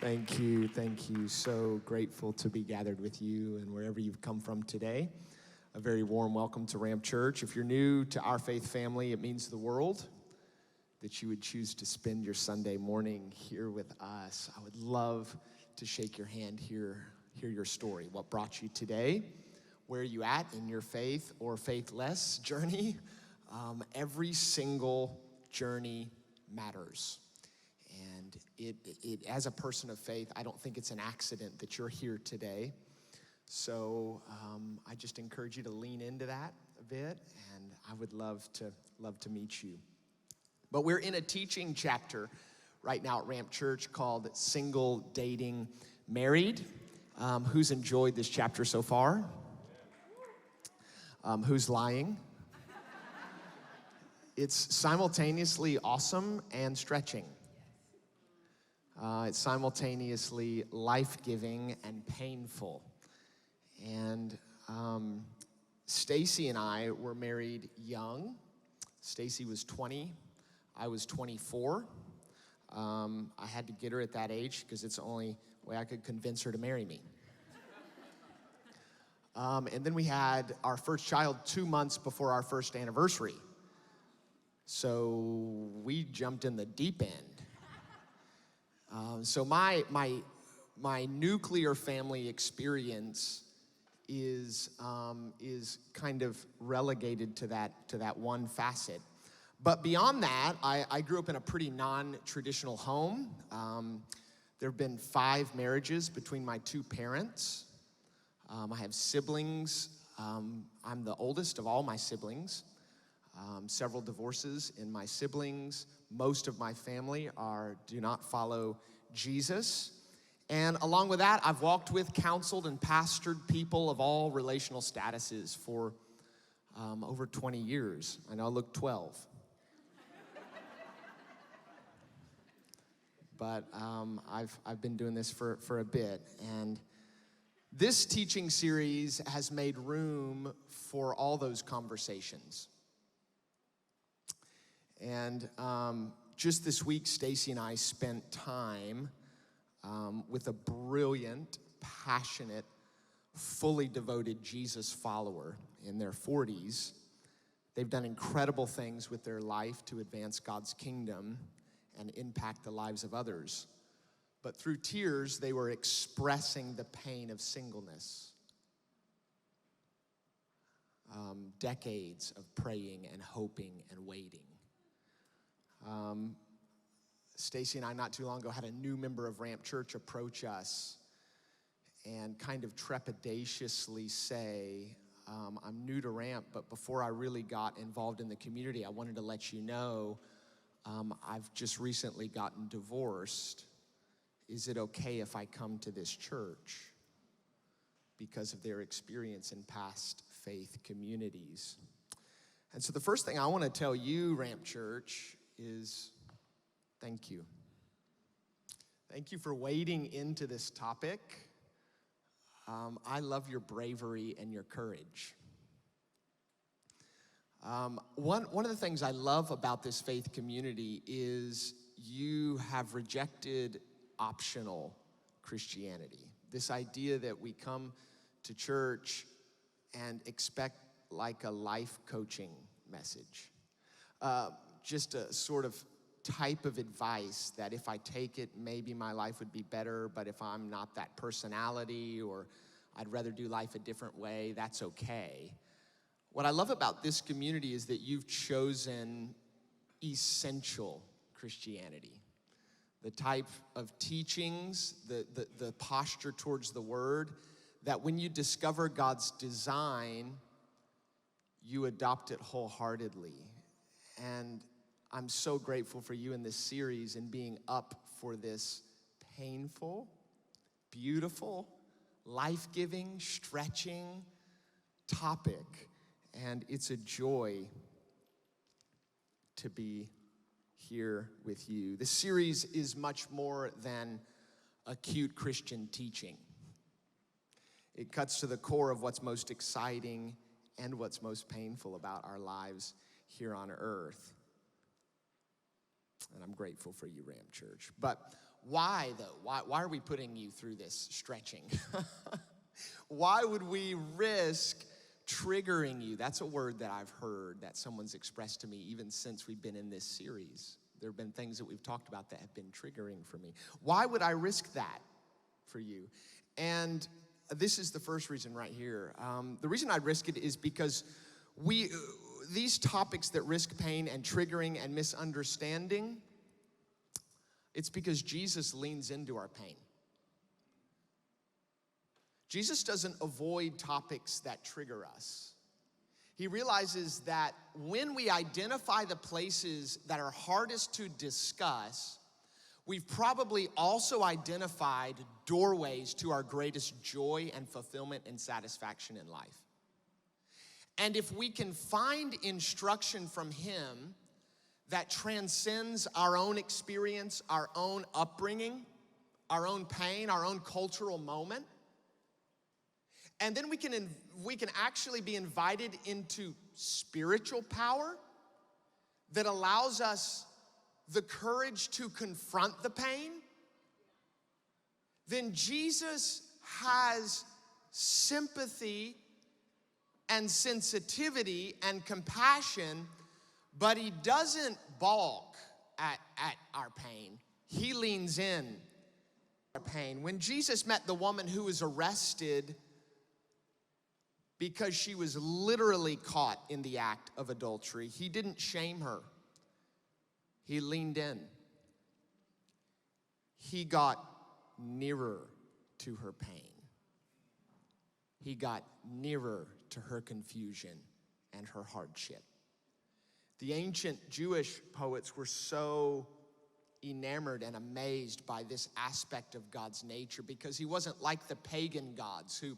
Thank you. Thank you. So grateful to be gathered with you and wherever you've come from today. A very warm welcome to Ramp Church. If you're new to our faith family, it means the world that you would choose to spend your Sunday morning here with us. I would love to shake your hand, hear your story. What brought you today? Where are you at in your faith or faithless journey? Every single journey matters. And it, as a person of faith, I don't think it's an accident that you're here today. So I just encourage you to lean into that a bit, and I would love to meet you. But we're in a teaching chapter right now at Ramp Church called Single, Dating, Married. Who's enjoyed this chapter so far? Who's lying? It's simultaneously awesome and stretching. It's simultaneously life-giving and painful. And Stacy and I were married young. Stacy was 20. I was 24. I had to get her at that age because it's the only way I could convince her to marry me. And then we had our first child 2 months before our first anniversary. So we jumped in the deep end. So my nuclear family experience is kind of relegated to that one facet. But beyond that, I grew up in a pretty non-traditional home. There have been 5 marriages between my 2 parents. I have siblings. I'm the oldest of all my siblings. Several divorces in my siblings. Most of my family do not follow Jesus. And along with that, I've walked with, counseled, and pastored people of all relational statuses for over 20 years. I know I look 12. But I've been doing this for a bit. And this teaching series has made room for all those conversations. And just this week, Stacy and I spent time with a brilliant, passionate, fully devoted Jesus follower in their 40s. They've done incredible things with their life to advance God's kingdom and impact the lives of others. But through tears, they were expressing the pain of singleness. Decades of praying and hoping and waiting. Stacy and I, not too long ago, had a new member of Ramp Church approach us and kind of trepidatiously say, I'm new to Ramp, but before I really got involved in the community, I wanted to let you know I've just recently gotten divorced. Is it okay if I come to this church? Because of their experience in past faith communities. And so the first thing I want to tell you, Ramp Church, is thank you. Thank you for wading into this topic. I love your bravery and your courage. One of the things I love about this faith community is you have rejected optional Christianity. This idea that we come to church and expect like a life coaching message. Just a sort of type of advice that if I take it, maybe my life would be better, but if I'm not that personality or I'd rather do life a different way, that's okay. What I love about this community is that you've chosen essential Christianity. The type of teachings, the posture towards the word, that when you discover God's design, you adopt it wholeheartedly. And I'm so grateful for you in this series and being up for this painful, beautiful, life-giving, stretching topic. And it's a joy to be here with you. This series is much more than acute Christian teaching. It cuts to the core of what's most exciting and what's most painful about our lives here on earth. And I'm grateful for you, Ramp Church. But Why, though? Why are we putting you through this stretching? Why would we risk triggering you? That's a word that I've heard that someone's expressed to me even since we've been in this series. There have been things that we've talked about that have been triggering for me. Why would I risk that for you? And this is the first reason right here. The reason I'd risk it is because these topics that risk pain and triggering and misunderstanding, it's because Jesus leans into our pain. Jesus doesn't avoid topics that trigger us. He realizes that when we identify the places that are hardest to discuss, we've probably also identified doorways to our greatest joy and fulfillment and satisfaction in life. And if we can find instruction from him that transcends our own experience, our own upbringing, our own pain, our own cultural moment, and then we can actually be invited into spiritual power that allows us the courage to confront the pain, then Jesus has sympathy and sensitivity and compassion, but he doesn't balk at our pain. He leans in our pain. When Jesus met the woman who was arrested because she was literally caught in the act of adultery, he didn't shame her. He leaned in. He got nearer to her pain. He got nearer to her confusion and her hardship. The ancient Jewish poets were so enamored and amazed by this aspect of God's nature because he wasn't like the pagan gods who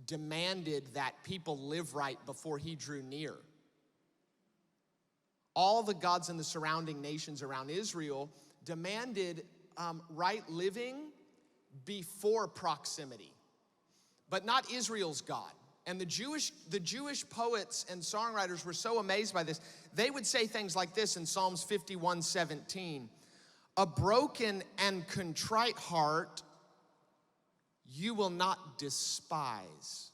demanded that people live right before he drew near. All the gods in the surrounding nations around Israel demanded right living before proximity, but not Israel's God. And the Jewish poets and songwriters were so amazed by this. They would say things like this in Psalms 51:17. A broken and contrite heart you will not despise.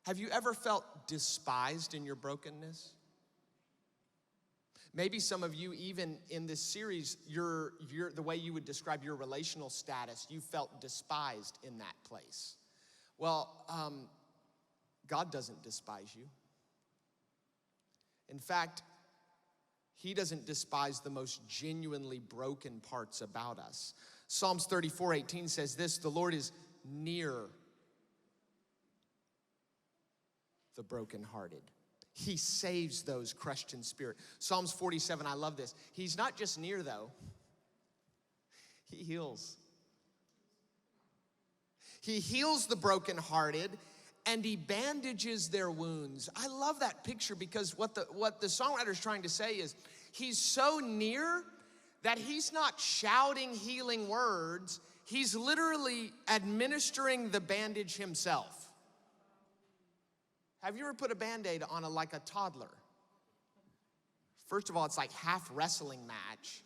Have you ever felt despised in your brokenness? Maybe some of you, even in this series, the way you would describe your relational status, you felt despised in that place. Well, God doesn't despise you. In fact, he doesn't despise the most genuinely broken parts about us. Psalms 34:18 says this, the Lord is near the brokenhearted. He saves those crushed in spirit. Psalms 47, I love this. He's not just near though, he heals. He heals the brokenhearted and he bandages their wounds. I love that picture because what the songwriter is trying to say is he's so near that he's not shouting healing words. He's literally administering the bandage himself. Have you ever put a Band-Aid on like a toddler? First of all, it's like half wrestling match,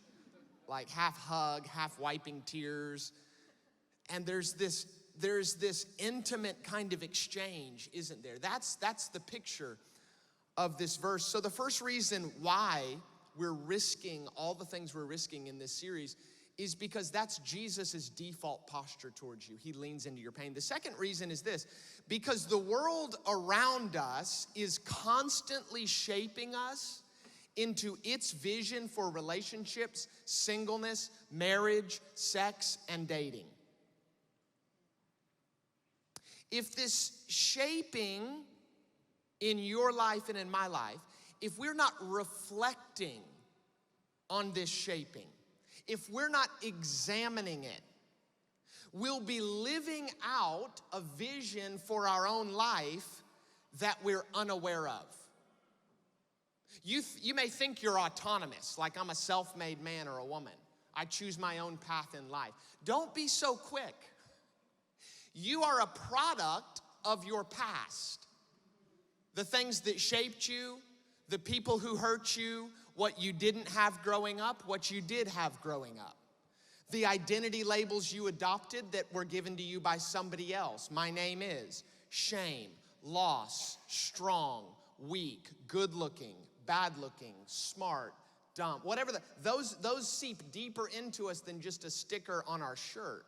like half hug, half wiping tears. And there's this intimate kind of exchange, isn't there? That's the picture of this verse. So the first reason why we're risking all the things we're risking in this series is because that's Jesus's default posture towards you. He leans into your pain. The second reason is this, because the world around us is constantly shaping us into its vision for relationships, singleness, marriage, sex, and dating. If this shaping in your life and in my life, if we're not reflecting on this shaping, if we're not examining it, we'll be living out a vision for our own life that we're unaware of. You may think you're autonomous, like I'm a self-made man or a woman. I choose my own path in life. Don't be so quick. You are a product of your past. The things that shaped you, the people who hurt you, what you didn't have growing up, what you did have growing up. The identity labels you adopted that were given to you by somebody else. My name is shame, loss, strong, weak, good looking, bad looking, smart, dumb, whatever. Those seep deeper into us than just a sticker on our shirt.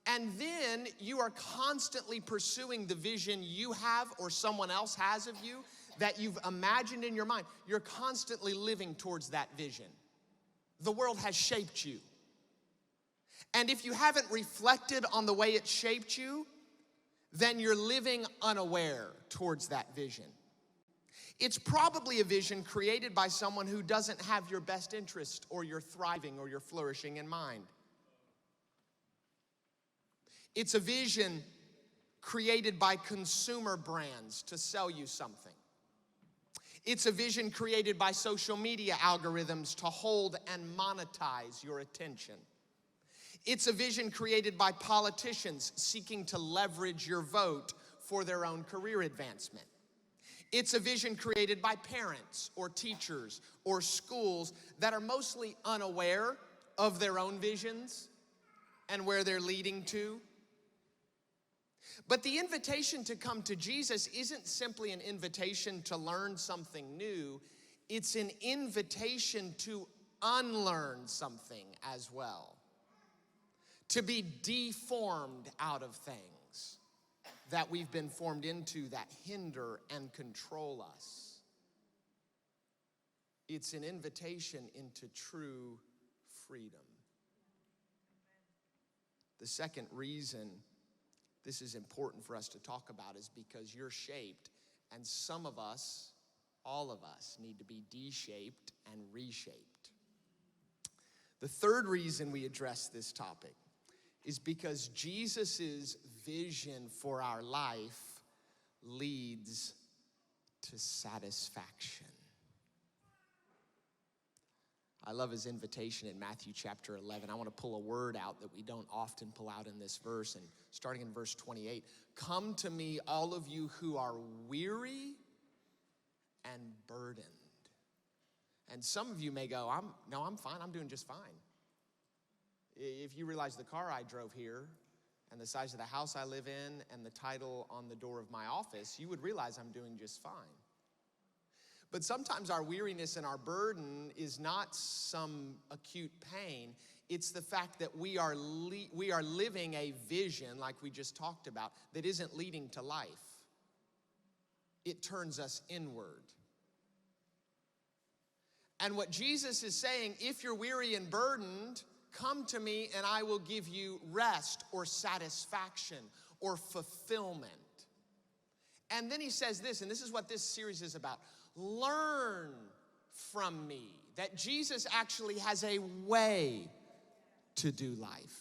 And then you are constantly pursuing the vision you have or someone else has of you that you've imagined in your mind. You're constantly living towards that vision. The world has shaped you. And if you haven't reflected on the way it shaped you, then you're living unaware towards that vision. It's probably a vision created by someone who doesn't have your best interest or your thriving or your flourishing in mind. It's a vision created by consumer brands to sell you something. It's a vision created by social media algorithms to hold and monetize your attention. It's a vision created by politicians seeking to leverage your vote for their own career advancement. It's a vision created by parents or teachers or schools that are mostly unaware of their own visions and where they're leading to. But the invitation to come to Jesus isn't simply an invitation to learn something new. It's an invitation to unlearn something as well. To be deformed out of things that we've been formed into that hinder and control us. It's an invitation into true freedom. The second reason this is important for us to talk about is because you're shaped, and some of us, all of us, need to be de-shaped and reshaped. The third reason we address this topic is because Jesus' vision for our life leads to satisfaction. I love his invitation in Matthew chapter 11. I want to pull a word out that we don't often pull out in this verse, and starting in verse 28, come to me, all of you who are weary and burdened. And some of you may go, I'm fine, I'm doing just fine. If you realize the car I drove here and the size of the house I live in and the title on the door of my office, you would realize I'm doing just fine. But sometimes our weariness and our burden is not some acute pain. It's the fact that we are living a vision, like we just talked about, that isn't leading to life. It turns us inward. And what Jesus is saying, if you're weary and burdened, come to me and I will give you rest or satisfaction or fulfillment. And then he says this, and this is what this series is about. Learn from me. That Jesus actually has a way to do life.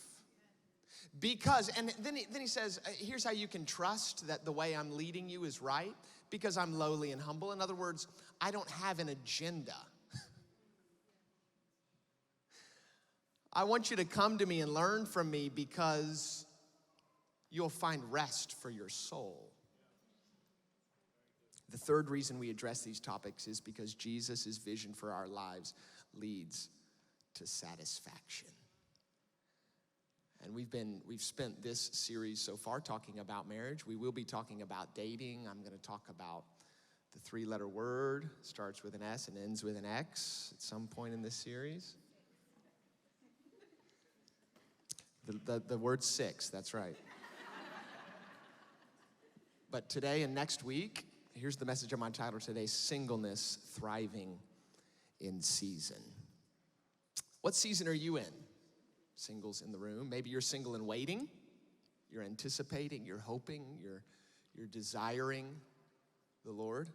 Because, and then he says, here's how you can trust that the way I'm leading you is right. Because I'm lowly and humble. In other words, I don't have an agenda. I want you to come to me and learn from me because you'll find rest for your soul. The third reason we address these topics is because Jesus' vision for our lives leads to satisfaction. And we've spent this series so far talking about marriage. We will be talking about dating. I'm going to talk about the three-letter word, starts with an S and ends with an X at some point in this series. The word six, that's right. But today and next week, here's the message of my title today, Singleness, Thriving in Season. What season are you in? Singles in the room. Maybe you're single and waiting. You're anticipating, you're hoping, you're desiring the Lord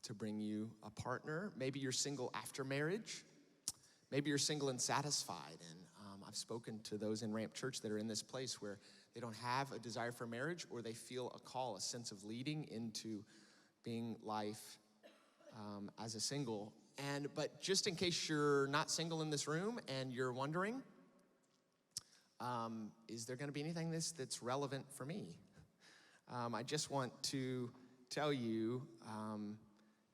to bring you a partner. Maybe you're single after marriage. Maybe you're single and satisfied. And I've spoken to those in Ramp Church that are in this place where they don't have a desire for marriage, or they feel a call, a sense of leading into being life as a single. But just in case you're not single in this room and you're wondering, is there going to be anything that's relevant for me? I just want to tell you,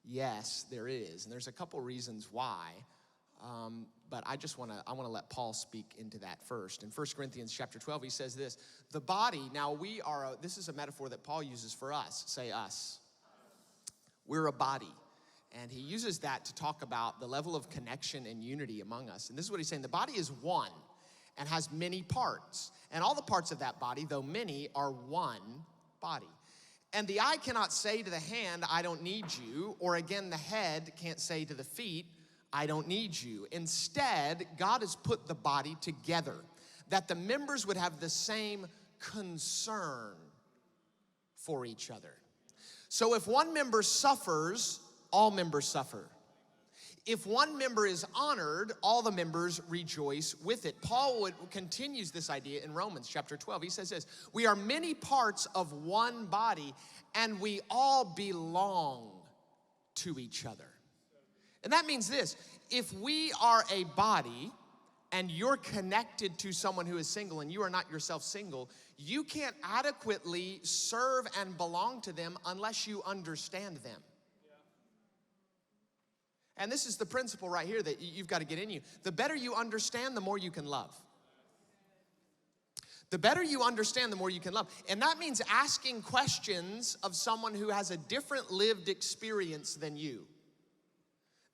yes, there is. And there's a couple reasons why. But I want to let Paul speak into that first. In 1 Corinthians chapter 12, he says this, the body, now this is a metaphor that Paul uses for us. Say us. We're a body. And he uses that to talk about the level of connection and unity among us. And this is what he's saying. The body is one and has many parts. And all the parts of that body, though many, are one body. And the eye cannot say to the hand, I don't need you. Or again, the head can't say to the feet, I don't need you. Instead, God has put the body together that the members would have the same concern for each other. So if one member suffers, all members suffer. If one member is honored, all the members rejoice with it. Paul continues this idea in Romans chapter 12. He says this, we are many parts of one body, and we all belong to each other. And that means this, if we are a body and you're connected to someone who is single and you are not yourself single, you can't adequately serve and belong to them unless you understand them. And this is the principle right here that you've got to get in you. The better you understand, the more you can love. The better you understand, the more you can love. And that means asking questions of someone who has a different lived experience than you.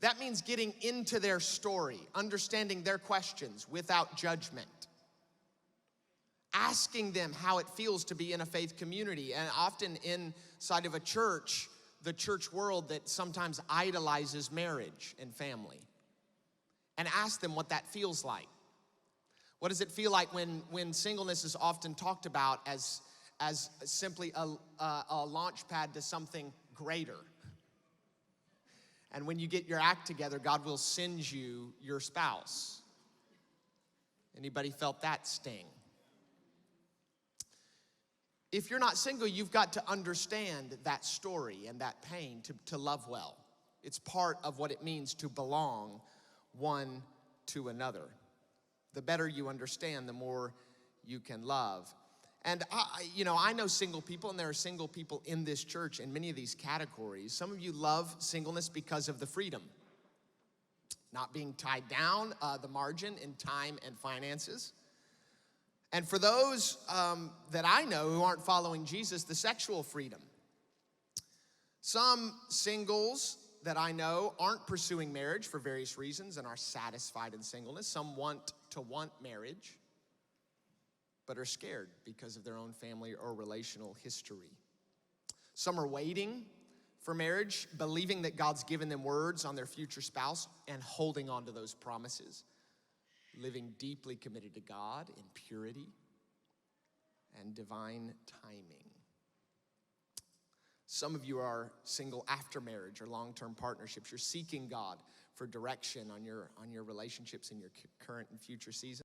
That means getting into their story, understanding their questions without judgment. Asking them how it feels to be in a faith community. And often inside of a church, the church world that sometimes idolizes marriage and family. And ask them what that feels like. What does it feel like when singleness is often talked about as simply a launch pad to something greater? And when you get your act together, God will send you your spouse. Anybody felt that sting? If you're not single, you've got to understand that story and that pain to love well. It's part of what it means to belong one to another. The better you understand, the more you can love. And I know single people, and there are single people in this church in many of these categories. Some of you love singleness because of the freedom. Not being tied down the margin in time and finances. And for those that I know who aren't following Jesus, the sexual freedom. Some singles that I know aren't pursuing marriage for various reasons and are satisfied in singleness. Some want marriage, but are scared because of their own family or relational history. Some are waiting for marriage, believing that God's given them words on their future spouse and holding on to those promises. Living deeply committed to God in purity and divine timing. Some of you are single after marriage or long-term partnerships. You're seeking God for direction on your relationships in your current and future seasons.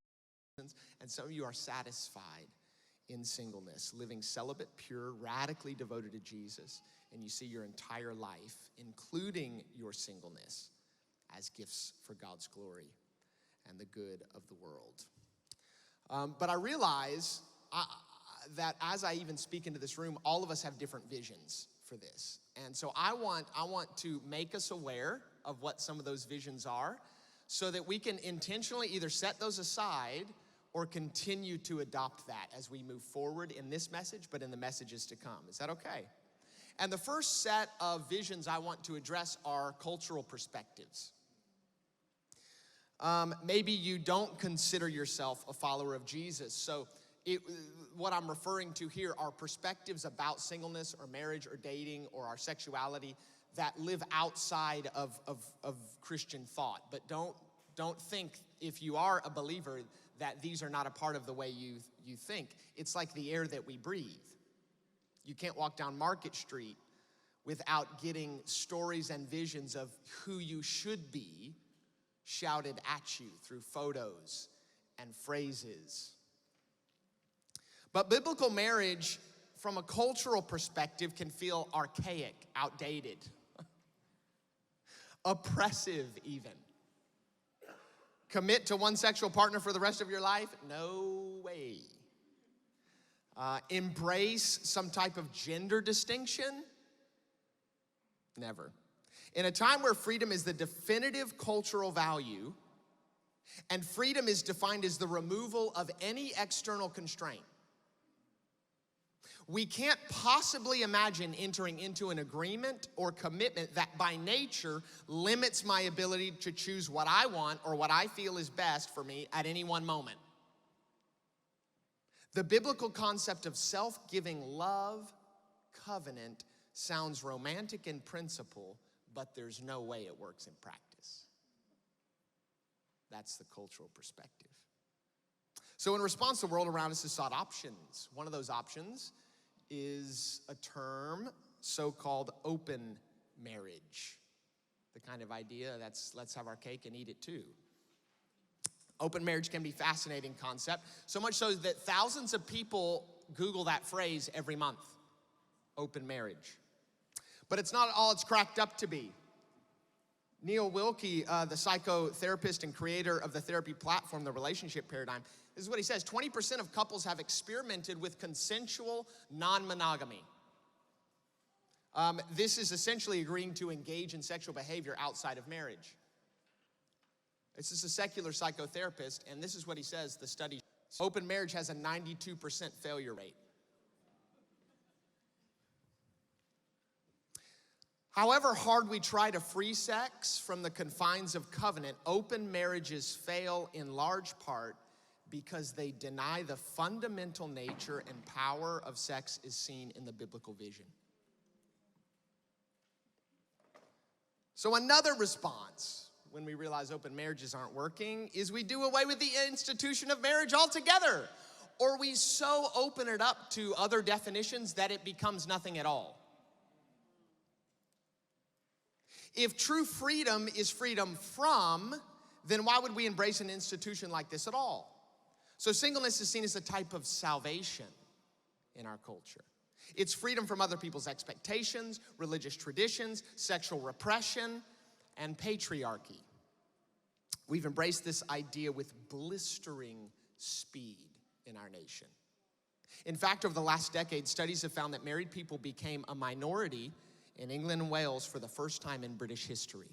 And some of you are satisfied in singleness, living celibate, pure, radically devoted to Jesus. And you see your entire life, including your singleness, as gifts for God's glory and the good of the world. But I realize that as I even speak into this room, all of us have different visions for this. And so I want to make us aware of what some of those visions are so that we can intentionally either set those aside or continue to adopt that as we move forward in this message, but in the messages to come. Is that okay? And the first set of visions I want to address are cultural perspectives. Maybe you don't consider yourself a follower of Jesus. So what I'm referring to here are perspectives about singleness or marriage or dating or our sexuality that live outside of Christian thought. But don't think, if you are a believer, that these are not a part of the way you think. It's like the air that we breathe. You can't walk down Market Street without getting stories and visions of who you should be shouted at you through photos and phrases. But biblical marriage, from a cultural perspective, can feel archaic, outdated, oppressive even. Commit to one sexual partner for the rest of your life? No way. Embrace some type of gender distinction? Never. In a time where freedom is the definitive cultural value, And freedom is defined as the removal of any external constraint. We can't possibly imagine entering into an agreement or commitment that by nature limits my ability to choose what I want or what I feel is best for me at any one moment. The biblical concept of self-giving love covenant sounds romantic in principle, but there's no way it works in practice. That's the cultural perspective. So in response, the world around us has sought options. One of those options is a term so-called open marriage. The kind of idea that's let's have our cake and eat it too. Open marriage can be a fascinating concept, so much so that thousands of people Google that phrase every month, open marriage. But it's not all it's cracked up to be. Neil Wilkie, the psychotherapist and creator of the therapy platform, The Relationship Paradigm, this is what he says: 20% of couples have experimented with consensual non-monogamy. This is essentially agreeing to engage in sexual behavior outside of marriage. This is a secular psychotherapist, and this is what he says, the study: open marriage has a 92% failure rate. However hard we try to free sex from the confines of covenant, open marriages fail in large part because they deny the fundamental nature and power of sex as seen in the biblical vision. So another response when we realize open marriages aren't working is we do away with the institution of marriage altogether, or we so open it up to other definitions that it becomes nothing at all. If true freedom is freedom from, then why would we embrace an institution like this at all? So singleness is seen as a type of salvation in our culture. It's freedom from other people's expectations, religious traditions, sexual repression, and patriarchy. We've embraced this idea with blistering speed in our nation. In fact, over the last decade, studies have found that married people became a minority in England and Wales for the first time in British history.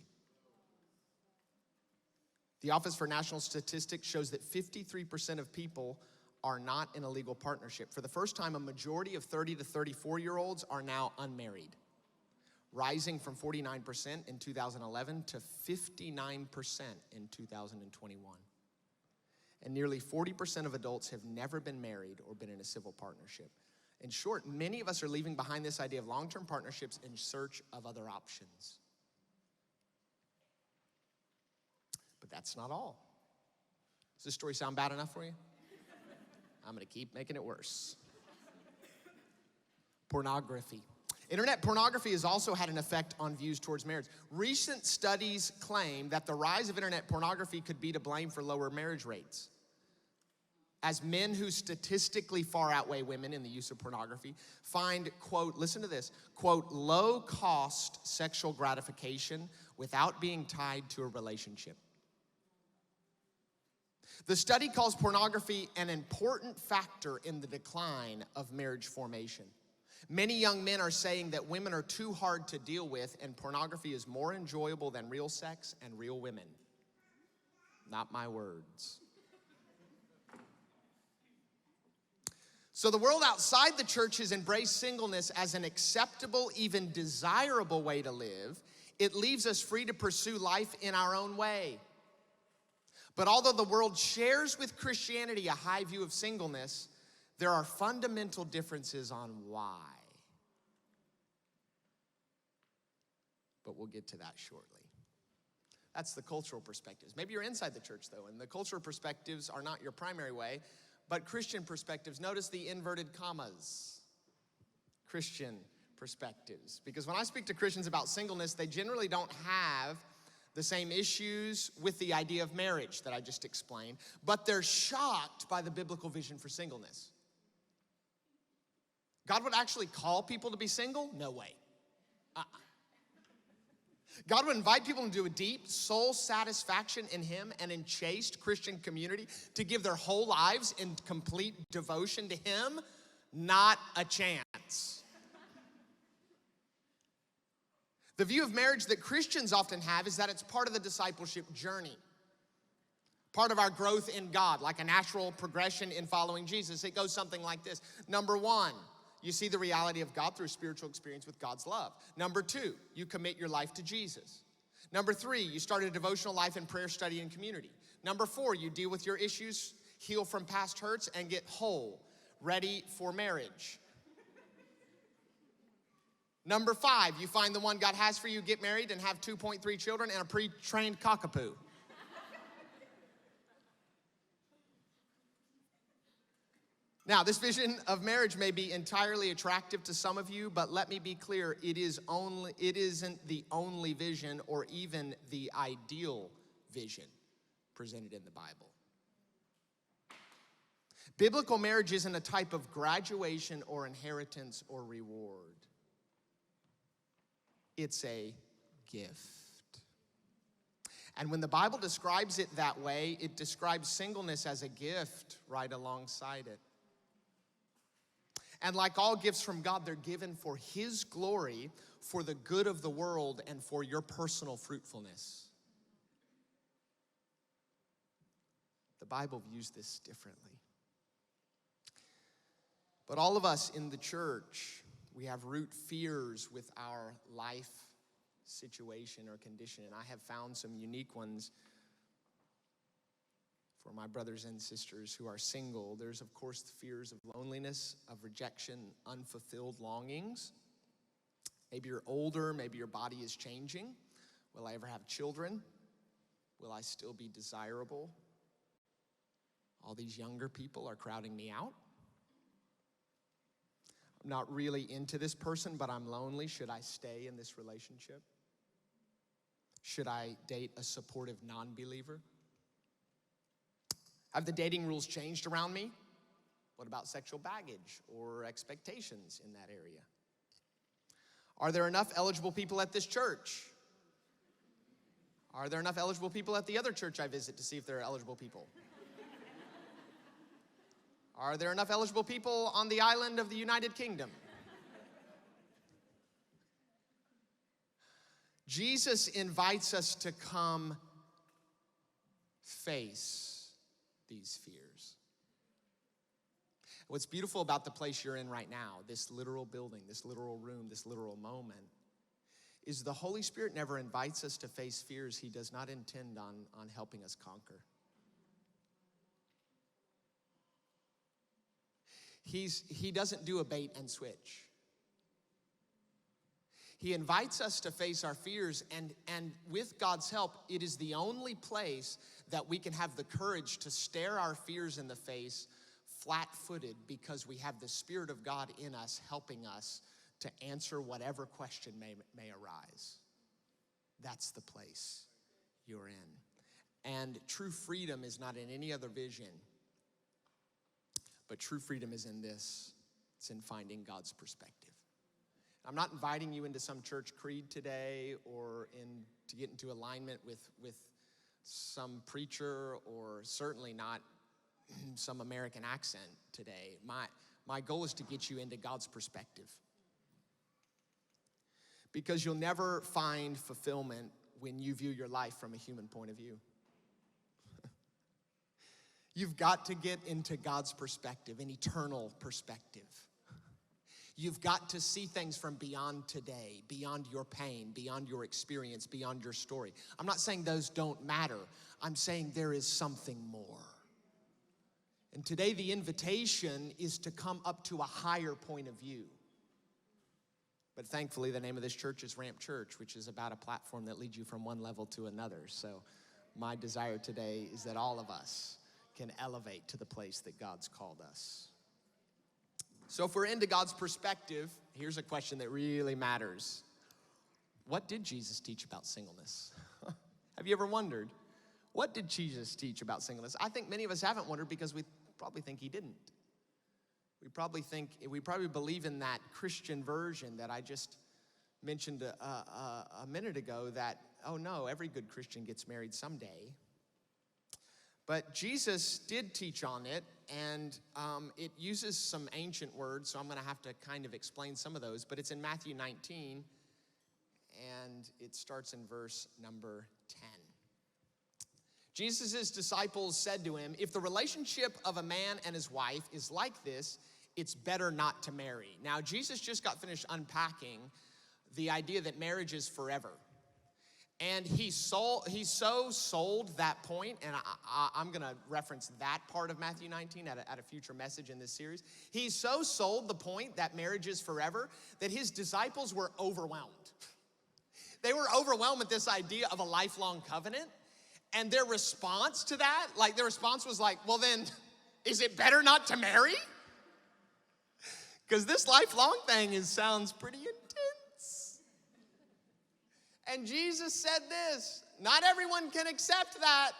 The Office for National Statistics shows that 53% of people are not in a legal partnership. For the first time, a majority of 30 to 34-year-olds are now unmarried, rising from 49% in 2011 to 59% in 2021. And nearly 40% of adults have never been married or been in a civil partnership. In short, many of us are leaving behind this idea of long-term partnerships in search of other options. But that's not all. Does this story sound bad enough for you? I'm gonna keep making it worse. Pornography. Internet pornography has also had an effect on views towards marriage. Recent studies claim that the rise of internet pornography could be to blame for lower marriage rates, as men who statistically far outweigh women in the use of pornography find, quote, listen to this, quote, low-cost sexual gratification without being tied to a relationship. The study calls pornography an important factor in the decline of marriage formation. Many young men are saying that women are too hard to deal with and pornography is more enjoyable than real sex and real women. Not my words. So the world outside the church has embraced singleness as an acceptable, even desirable way to live. It leaves us free to pursue life in our own way. But although the world shares with Christianity a high view of singleness, there are fundamental differences on why. But we'll get to that shortly. That's the cultural perspectives. Maybe you're inside the church, though, and the cultural perspectives are not your primary way, but Christian perspectives. Notice the inverted commas. Christian perspectives. Because when I speak to Christians about singleness, they generally don't have the same issues with the idea of marriage that I just explained, but they're shocked by the biblical vision for singleness. God would actually call people to be single? No way. God would invite people into a deep soul satisfaction in Him and in chaste Christian community to give their whole lives in complete devotion to Him? Not a chance. The view of marriage that Christians often have is that it's part of the discipleship journey. part of our growth in God, like a natural progression in following Jesus. It goes something like this. Number one, you see the reality of God through spiritual experience with God's love. Number two, you commit your life to Jesus. Number three, you start a devotional life in prayer, study, and community. Number four, you deal with your issues, heal from past hurts, and get whole, ready for marriage. Number five, you find the one God has for you, get married, and have 2.3 children and a pre-trained cockapoo. Now, this vision of marriage may be entirely attractive to some of you, but let me be clear, it isn't the only vision or even the ideal vision presented in the Bible. Biblical marriage isn't a type of graduation or inheritance or reward. It's a gift. And when the Bible describes it that way, it describes singleness as a gift right alongside it. And like all gifts from God, they're given for His glory, for the good of the world, and for your personal fruitfulness. The Bible views this differently. But all of us in the church, we have root fears with our life situation or condition, and I have found some unique ones for my brothers and sisters who are single. There's, of course, the fears of loneliness, of rejection, unfulfilled longings. Maybe you're older, maybe your body is changing. Will I ever have children? Will I still be desirable? All these younger people are crowding me out. I'm not really into this person, but I'm lonely. Should I stay in this relationship? Should I date a supportive non-believer? Have the dating rules changed around me? What about sexual baggage or expectations in that area? Are there enough eligible people at this church? Are there enough eligible people at the other church I visit to see if there are eligible people? Are there enough eligible people on the island of the United Kingdom? Jesus invites us to come face these fears. What's beautiful about the place you're in right now, this literal building, this literal room, this literal moment, is the Holy Spirit never invites us to face fears He does not intend on helping us conquer. He doesn't do a bait and switch. He invites us to face our fears, and with God's help, it is the only place that we can have the courage to stare our fears in the face flat-footed, because we have the Spirit of God in us helping us to answer whatever question may arise. That's the place you're in. And true freedom is not in any other vision, but true freedom is in this. It's in finding God's perspective. I'm not inviting you into some church creed today or to get into alignment with some preacher, or certainly not some American accent today. My goal is to get you into God's perspective. Because you'll never find fulfillment when you view your life from a human point of view. You've got to get into God's perspective, an eternal perspective. You've got to see things from beyond today, beyond your pain, beyond your experience, beyond your story. I'm not saying those don't matter. I'm saying there is something more. And today the invitation is to come up to a higher point of view. But thankfully the name of this church is Ramp Church, which is about a platform that leads you from one level to another. So my desire today is that all of us can elevate to the place that God's called us. So if we're into God's perspective, here's a question that really matters. What did Jesus teach about singleness? Have you ever wondered? What did Jesus teach about singleness? I think many of us haven't wondered because we probably think He didn't. We probably believe in that Christian version that I just mentioned a minute ago, that, oh no, every good Christian gets married someday. But Jesus did teach on it, and it uses some ancient words, so I'm going to have to kind of explain some of those. But it's in Matthew 19, and it starts in verse number 10. Jesus' disciples said to him, if the relationship of a man and his wife is like this, it's better not to marry. Now, Jesus just got finished unpacking the idea that marriage is forever. And he so sold that point, and I'm going to reference that part of Matthew 19 at a future message in this series. He so sold the point that marriage is forever that his disciples were overwhelmed. They were overwhelmed with this idea of a lifelong covenant, and their response to that, was like, well then, is it better not to marry? Because this lifelong thing sounds pretty intense. And Jesus said this, not everyone can accept that,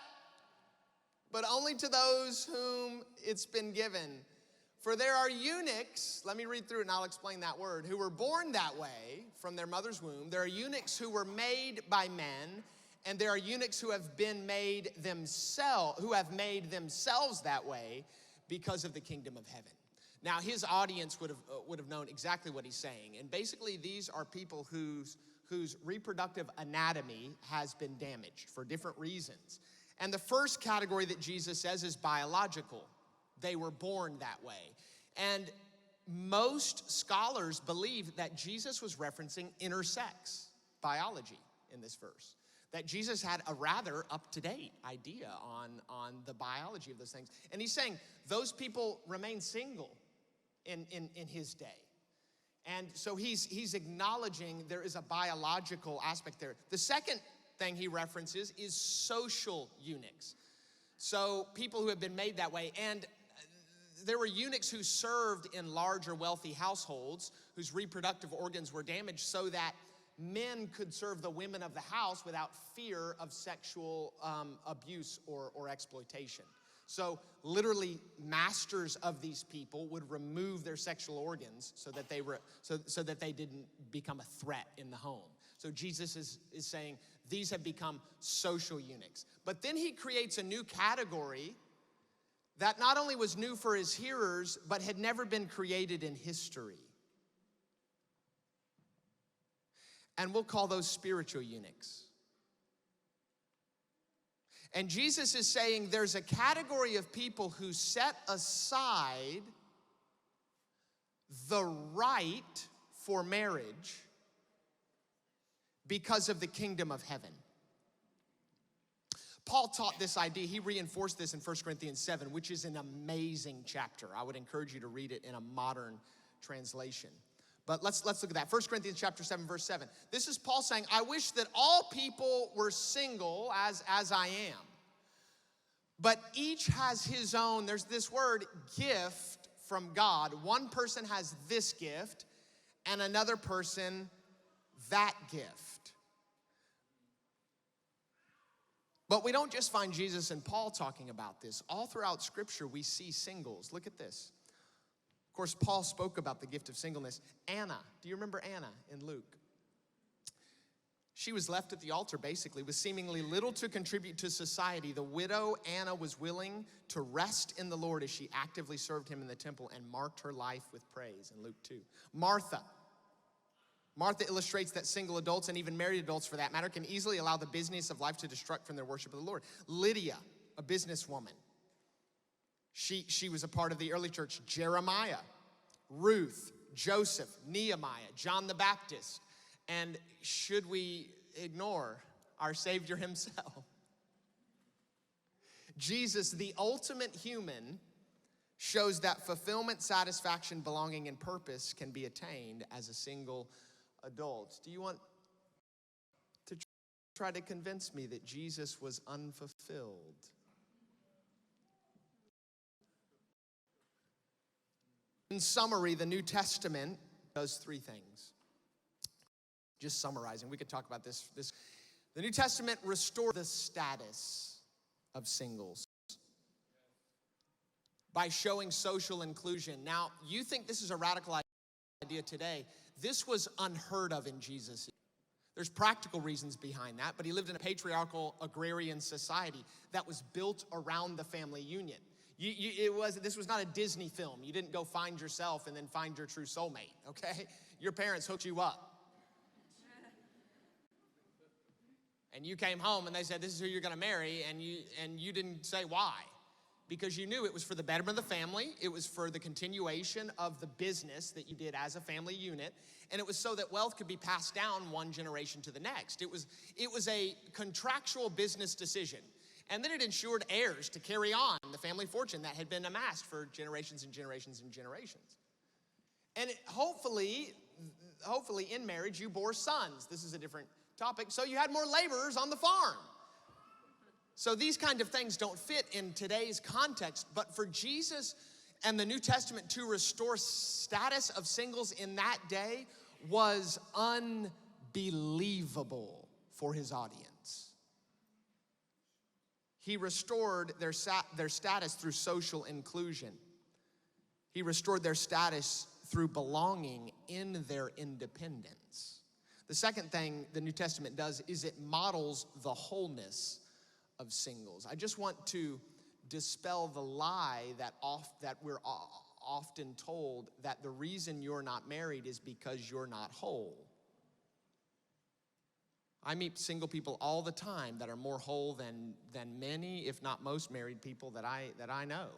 but only to those whom it's been given. For there are eunuchs, let me read through it and I'll explain that word, who were born that way from their mother's womb. There are eunuchs who were made by men, and there are eunuchs who have made themselves that way because of the kingdom of heaven. Now, his audience would have known exactly what he's saying. And basically, these are people whose reproductive anatomy has been damaged for different reasons. And the first category that Jesus says is biological. They were born that way. And most scholars believe that Jesus was referencing intersex biology in this verse. That Jesus had a rather up-to-date idea on the biology of those things. And he's saying those people remain single in his day. And so he's acknowledging there is a biological aspect there. The second thing he references is social eunuchs. So people who have been made that way. And there were eunuchs who served in larger wealthy households whose reproductive organs were damaged so that men could serve the women of the house without fear of sexual abuse or exploitation. So literally, masters of these people would remove their sexual organs so that they didn't become a threat in the home. So Jesus is saying these have become social eunuchs. But then he creates a new category that not only was new for his hearers, but had never been created in history. And we'll call those spiritual eunuchs. And Jesus is saying there's a category of people who set aside the right for marriage because of the kingdom of heaven. Paul taught this idea. He reinforced this in 1 Corinthians 7, which is an amazing chapter. I would encourage you to read it in a modern translation. But let's look at that. 1 Corinthians chapter 7, verse 7. This is Paul saying, I wish that all people were single as I am. But each has his own, there's this word, gift from God. One person has this gift, and another person that gift. But we don't just find Jesus and Paul talking about this. All throughout Scripture, we see singles. Look at this. Of course, Paul spoke about the gift of singleness. Anna, do you remember Anna in Luke? She was left at the altar, basically, with seemingly little to contribute to society. The widow, Anna, was willing to rest in the Lord as she actively served him in the temple and marked her life with praise in Luke 2. Martha illustrates that single adults, and even married adults for that matter, can easily allow the busyness of life to distract from their worship of the Lord. Lydia, a businesswoman. She was a part of the early church. Jeremiah, Ruth, Joseph, Nehemiah, John the Baptist. And should we ignore our Savior himself? Jesus, the ultimate human, shows that fulfillment, satisfaction, belonging, and purpose can be attained as a single adult. Do you want to try to convince me that Jesus was unfulfilled? In summary, the New Testament does three things. Just summarizing, we could talk about this. The New Testament restores the status of singles by showing social inclusion. Now, you think this is a radical idea today. This was unheard of in Jesus. There's practical reasons behind that, but he lived in a patriarchal agrarian society that was built around the family union. This was not a Disney film. You didn't go find yourself and then find your true soulmate, okay? Your parents hooked you up. and you came home and they said, this is who you're gonna marry, and you didn't say why. Because you knew it was for the betterment of the family, it was for the continuation of the business that you did as a family unit, and it was so that wealth could be passed down one generation to the next. It was a contractual business decision. And then it ensured heirs to carry on the family fortune that had been amassed for generations and generations and generations. And hopefully in marriage you bore sons. This is a different topic. So you had more laborers on the farm. So these kind of things don't fit in today's context, but for Jesus and the New Testament to restore status of singles in that day was unbelievable for his audience. He restored their status through social inclusion. He restored their status through belonging in their independence. The second thing the New Testament does is it models the wholeness of singles. I just want to dispel the lie that we're often told that the reason you're not married is because you're not whole. I meet single people all the time that are more whole than many, if not most, married people that I know.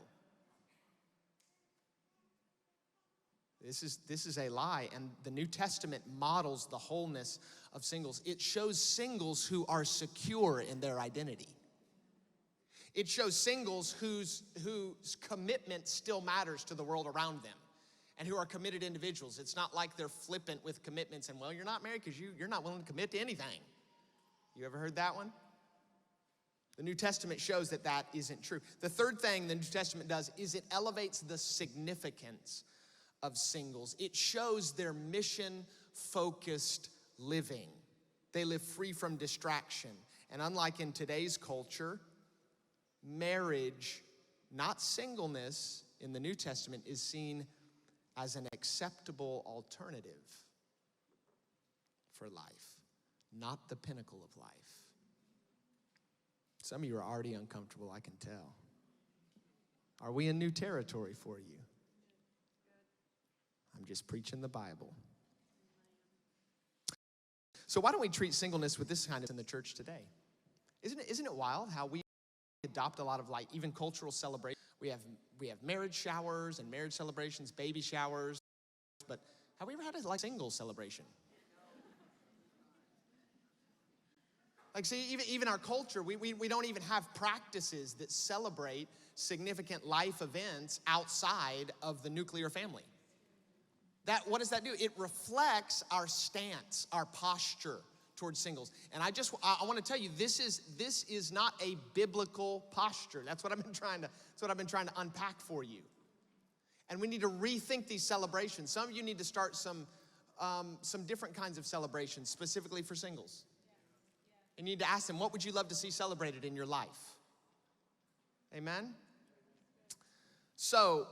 This is a lie, and the New Testament models the wholeness of singles. It shows singles who are secure in their identity. It shows singles whose commitment still matters to the world around them and who are committed individuals. It's not like they're flippant with commitments and, well, you're not married because you're not willing to commit to anything. You ever heard that one? The New Testament shows that isn't true. The third thing the New Testament does is it elevates the significance of singles. It shows their mission-focused living. They live free from distraction. And unlike in today's culture, marriage, not singleness, in the New Testament is seen as an acceptable alternative for life, not the pinnacle of life. Some of you are already uncomfortable, I can tell. Are we in new territory for you? I'm just preaching the Bible. So why don't we treat singleness with this kind of in the church today? Isn't it wild how we adopt a lot of even cultural celebrations? We have marriage showers and marriage celebrations, baby showers, but have we ever had a single celebration? See, even our culture, we don't even have practices that celebrate significant life events outside of the nuclear family. What does that do? It reflects our stance, our posture towards singles. And I want to tell you, this is not a biblical posture. That's what I've been trying to unpack for you. And we need to rethink these celebrations. Some of you need to start some different kinds of celebrations specifically for singles. And you need to ask them, what would you love to see celebrated in your life? Amen? So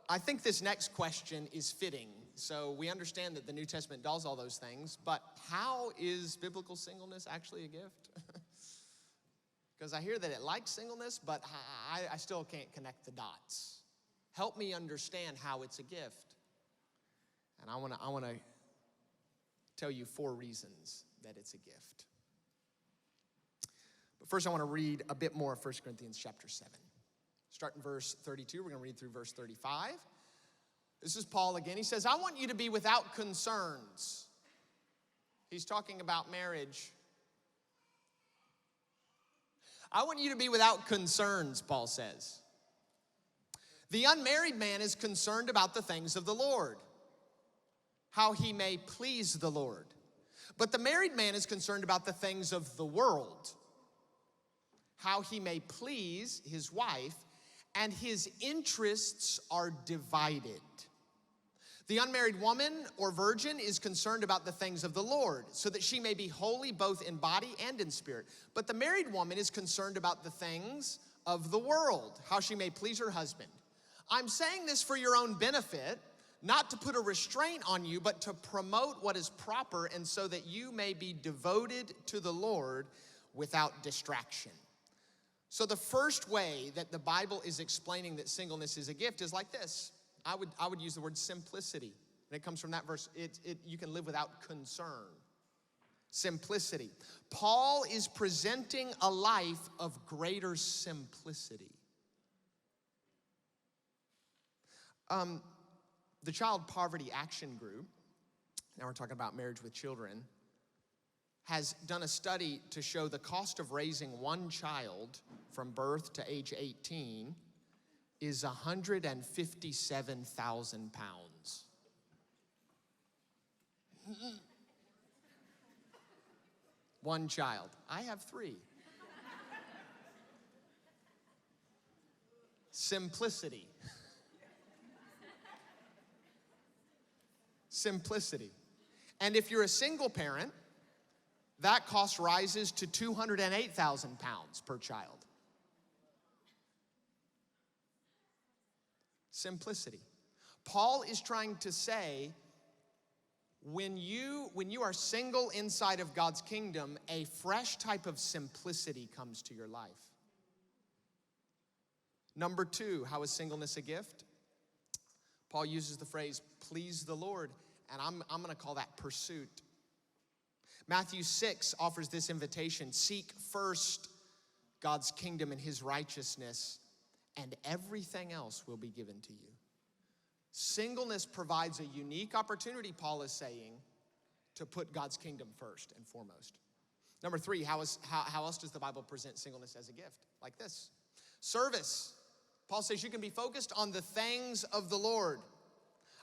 I think this next question is fitting. So we understand that the New Testament does all those things, but how is biblical singleness actually a gift? Because I hear that it likes singleness, but I still can't connect the dots. Help me understand how it's a gift. And I want to tell you 4 reasons that it's a gift. But first I want to read a bit more of 1 Corinthians chapter 7. Start in verse 32, we're going to read through verse 35. This is Paul again. He says, I want you to be without concerns. He's talking about marriage. I want you to be without concerns, Paul says. The unmarried man is concerned about the things of the Lord, how he may please the Lord. But the married man is concerned about the things of the world, how he may please his wife, and his interests are divided. The unmarried woman or virgin is concerned about the things of the Lord, so that she may be holy both in body and in spirit. But the married woman is concerned about the things of the world, how she may please her husband. I'm saying this for your own benefit, not to put a restraint on you, but to promote what is proper, and so that you may be devoted to the Lord without distraction. So the first way that the Bible is explaining that singleness is a gift is like this. I would use the word simplicity. And it comes from that verse. You can live without concern. Simplicity. Paul is presenting a life of greater simplicity. The Child Poverty Action Group, now we're talking about marriage with children, has done a study to show the cost of raising one child from birth to age 18 is 157,000 pounds. One child. I have 3. Simplicity. Simplicity. And if you're a single parent, that cost rises to 208,000 pounds per child. Simplicity. Paul is trying to say, when you are single inside of God's kingdom, a fresh type of simplicity comes to your life. Number 2, how is singleness a gift? Paul uses the phrase, please the Lord, and I'm going to call that pursuit. Matthew 6 offers this invitation, seek first God's kingdom and his righteousness, and everything else will be given to you. Singleness provides a unique opportunity, Paul is saying, to put God's kingdom first and foremost. Number 3, how else does the Bible present singleness as a gift? Like this. Service. Paul says you can be focused on the things of the Lord.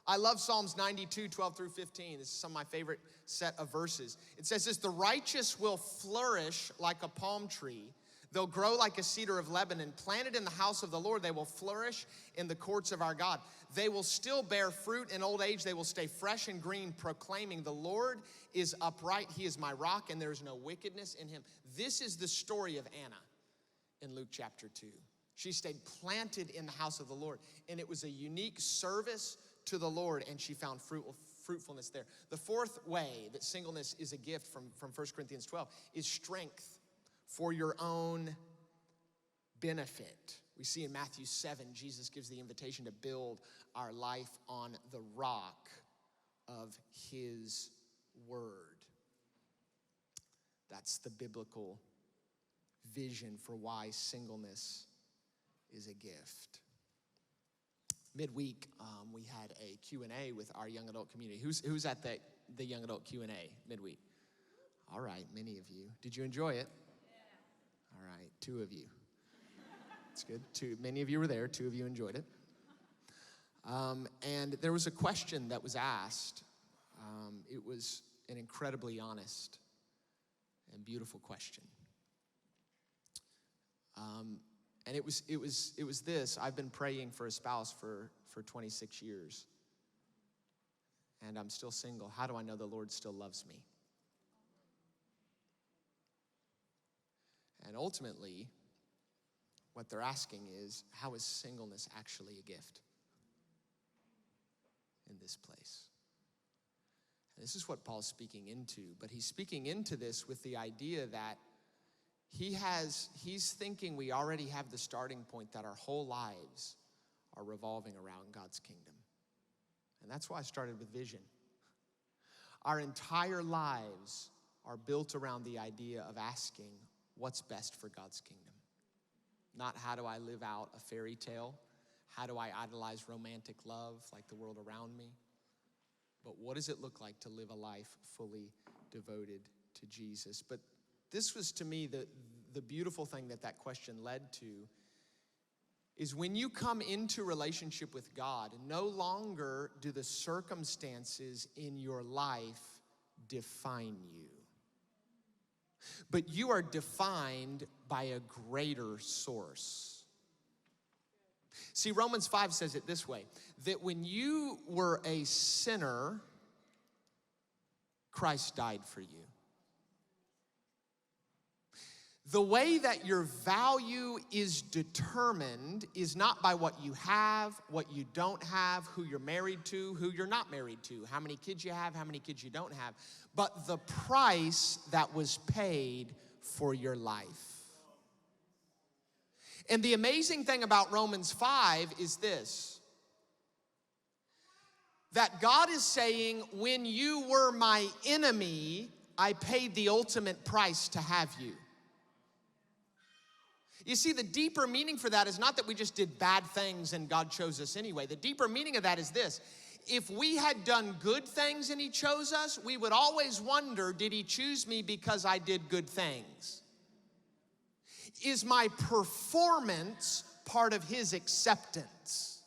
I love Psalms 92, 12 through 15. This is some of my favorite set of verses. It says this, the righteous will flourish like a palm tree. They'll grow like a cedar of Lebanon. Planted in the house of the Lord, they will flourish in the courts of our God. They will still bear fruit in old age. They will stay fresh and green, proclaiming, the Lord is upright. He is my rock, and there is no wickedness in him. This is the story of Anna in Luke chapter 2. She stayed planted in the house of the Lord, and it was a unique service to the Lord, and she found fruitfulness there. The 4th way that singleness is a gift from 1 Corinthians 12 is strength for your own benefit. We see in Matthew 7, Jesus gives the invitation to build our life on the rock of his word. That's the biblical vision for why singleness is a gift. Midweek, we had a Q&A with our young adult community. Who's at the young adult Q&A midweek? All right, many of you. Did you enjoy it? Yeah. All right, 2 of you. That's good. Many of you were there. 2 of you enjoyed it. And there was a question that was asked. It was an incredibly honest and beautiful question. And it was this. I've been praying for a spouse for 26 years. And I'm still single. How do I know the Lord still loves me? And ultimately, what they're asking is, how is singleness actually a gift in this place? And this is what Paul's speaking into. But he's speaking into this with the idea that he's thinking we already have the starting point that our whole lives are revolving around God's kingdom. And that's why I started with vision. Our entire lives are built around the idea of asking what's best for God's kingdom. Not how do I live out a fairy tale? How do I idolize romantic love like the world around me? But what does it look like to live a life fully devoted to Jesus? But this was, to me, the beautiful thing that question led to is when you come into relationship with God, no longer do the circumstances in your life define you. But you are defined by a greater source. See, Romans 5 says it this way, that when you were a sinner, Christ died for you. The way that your value is determined is not by what you have, what you don't have, who you're married to, who you're not married to, how many kids you have, how many kids you don't have, but the price that was paid for your life. And the amazing thing about Romans 5 is this, that God is saying, when you were my enemy, I paid the ultimate price to have you. You see, the deeper meaning for that is not that we just did bad things and God chose us anyway. The deeper meaning of that is this. If we had done good things and he chose us, we would always wonder, did he choose me because I did good things? Is my performance part of his acceptance?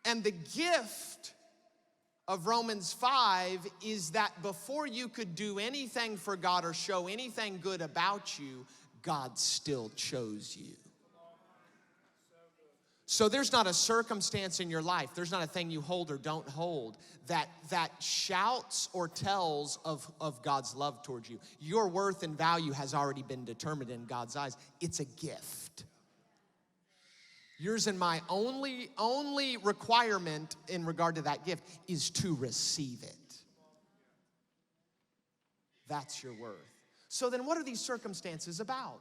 And the gift of Romans 5 is that before you could do anything for God or show anything good about you, God still chose you. So there's not a circumstance in your life, there's not a thing you hold or don't hold that shouts or tells of God's love towards you. Your worth and value has already been determined in God's eyes. It's a gift. Yours and my only requirement in regard to that gift is to receive it. That's your worth. So then what are these circumstances about?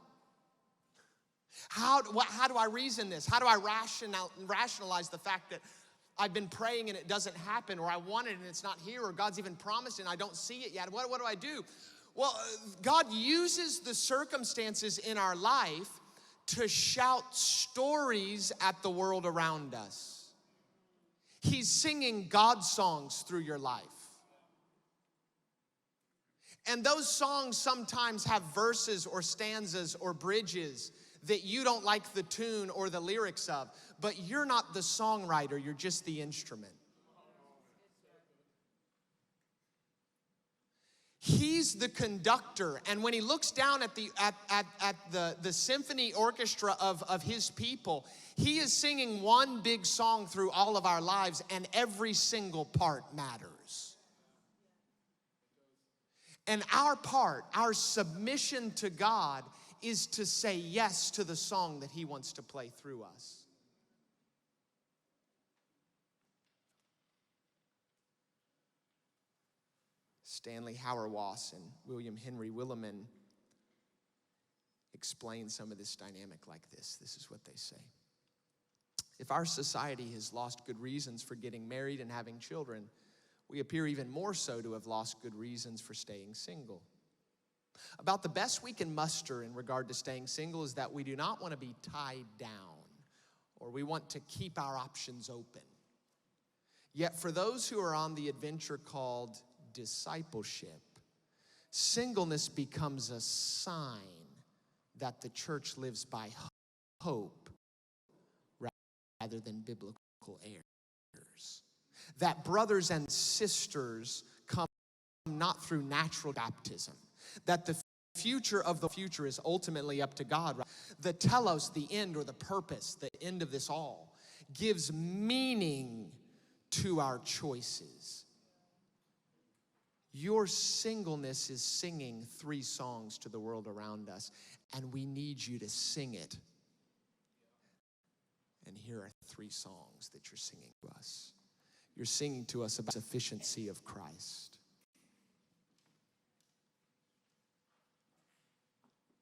How do I reason this? How do I rationalize the fact that I've been praying and it doesn't happen, or I want it and it's not here, or God's even promised it and I don't see it yet? What do I do? Well, God uses the circumstances in our life to shout stories at the world around us. He's singing God songs through your life. And those songs sometimes have verses or stanzas or bridges that you don't like the tune or the lyrics of, but you're not the songwriter, you're just the instrument. He's the conductor, and when he looks down at the symphony orchestra of his people, he is singing one big song through all of our lives, and every single part matters. And our part, our submission to God, is to say yes to the song that he wants to play through us. Stanley Hauerwas and William Henry Willimon explain some of this dynamic like this. This is what they say. If our society has lost good reasons for getting married and having children, we appear even more so to have lost good reasons for staying single. About the best we can muster in regard to staying single is that we do not want to be tied down, or we want to keep our options open. Yet for those who are on the adventure called discipleship, singleness becomes a sign that the church lives by hope rather than biblical errors. That brothers and sisters come not through natural baptism. That the future of the future is ultimately up to God. The telos, the end or the purpose, the end of this all, gives meaning to our choices. Your singleness is singing 3 songs to the world around us, and we need you to sing it. And here are 3 songs that you're singing to us. You're singing to us about the sufficiency of Christ.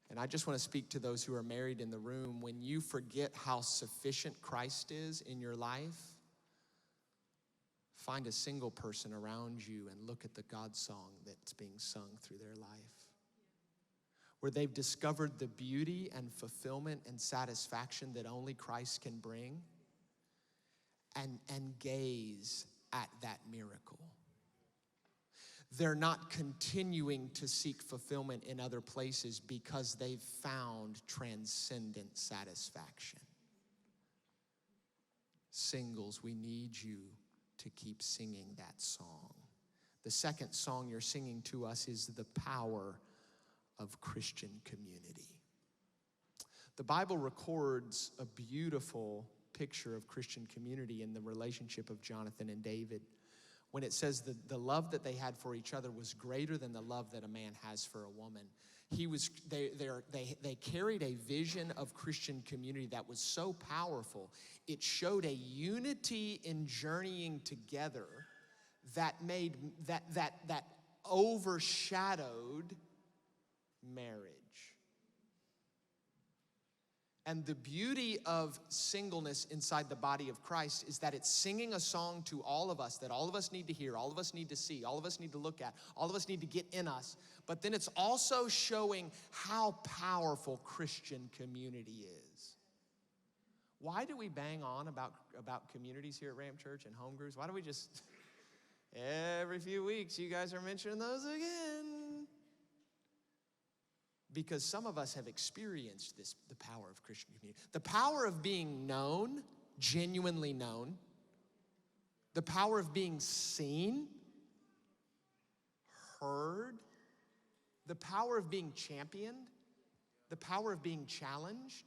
And I just want to speak to those who are married in the room. When you forget how sufficient Christ is in your life, find a single person around you and look at the God song that's being sung through their life, where they've discovered the beauty and fulfillment and satisfaction that only Christ can bring, and gaze at that miracle. They're not continuing to seek fulfillment in other places because they've found transcendent satisfaction. Singles, we need you to keep singing that song. The second song you're singing to us is the power of Christian community. The Bible records a beautiful picture of Christian community in the relationship of Jonathan and David, when it says that the love that they had for each other was greater than the love that a man has for a woman. They carried a vision of Christian community that was so powerful. It showed a unity in journeying together that overshadowed marriage. And the beauty of singleness inside the body of Christ is that it's singing a song to all of us that all of us need to hear, all of us need to see, all of us need to look at, all of us need to get in us. But then it's also showing how powerful Christian community is. Why do we bang on about communities here at Ramp Church and home groups? Why do we just, every few weeks, you guys are mentioning those again? Because some of us have experienced the power of Christian community. The power of being known, genuinely known. The power of being seen, heard. The power of being championed. The power of being challenged.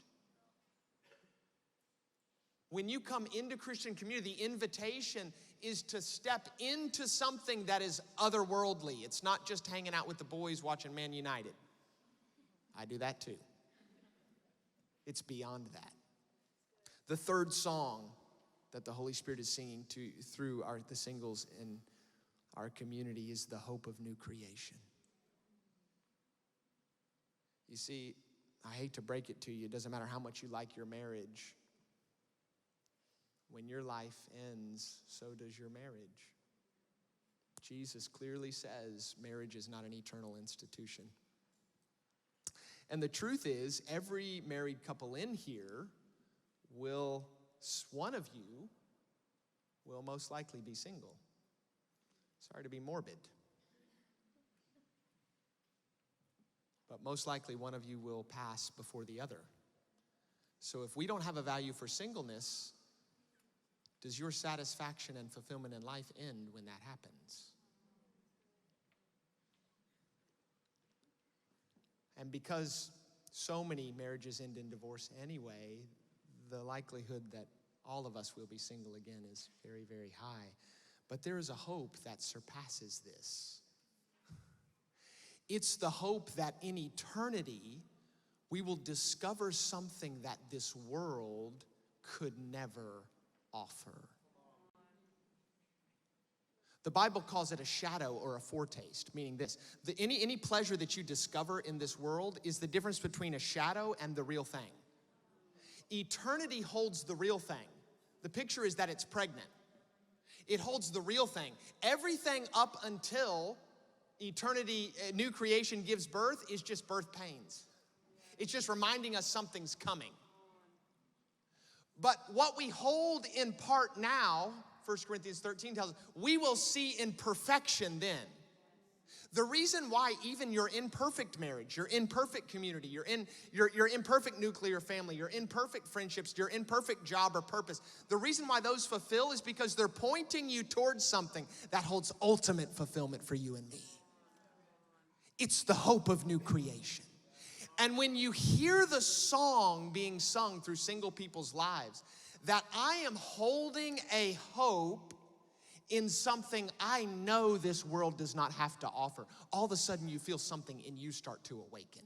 When you come into Christian community, the invitation is to step into something that is otherworldly. It's not just hanging out with the boys watching Man United. I do that too. It's beyond that. The third song that the Holy Spirit is singing through the singles in our community is the hope of new creation. You see, I hate to break it to you, it doesn't matter how much you like your marriage. When your life ends, so does your marriage. Jesus clearly says marriage is not an eternal institution. And the truth is, every married couple in here one of you will most likely be single. Sorry to be morbid. But most likely one of you will pass before the other. So if we don't have a value for singleness, does your satisfaction and fulfillment in life end when that happens? And because so many marriages end in divorce anyway, the likelihood that all of us will be single again is very, very high. But there is a hope that surpasses this. It's the hope that in eternity, we will discover something that this world could never offer. The Bible calls it a shadow or a foretaste, meaning this. Any pleasure that you discover in this world is the difference between a shadow and the real thing. Eternity holds the real thing. The picture is that it's pregnant. It holds the real thing. Everything up until eternity, new creation gives birth is just birth pains. It's just reminding us something's coming. But what we hold in part now, 1 Corinthians 13 tells us, we will see in perfection then. The reason why even your imperfect marriage, your imperfect community, your imperfect nuclear family, your imperfect friendships, your imperfect job or purpose, the reason why those fulfill is because they're pointing you towards something that holds ultimate fulfillment for you and me. It's the hope of new creation. And when you hear the song being sung through single people's lives, that I am holding a hope in something I know this world does not have to offer, all of a sudden you feel something in you start to awaken.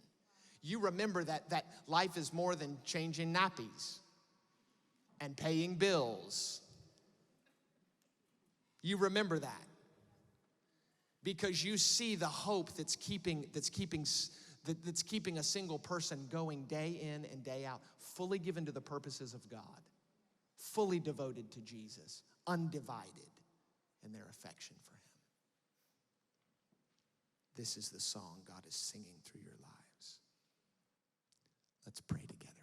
You remember that life is more than changing nappies and paying bills. You remember that because you see the hope that's keeping a single person going day in and day out, fully given to the purposes of God, fully devoted to Jesus, undivided in their affection for him. This is the song God is singing through your lives. Let's pray together.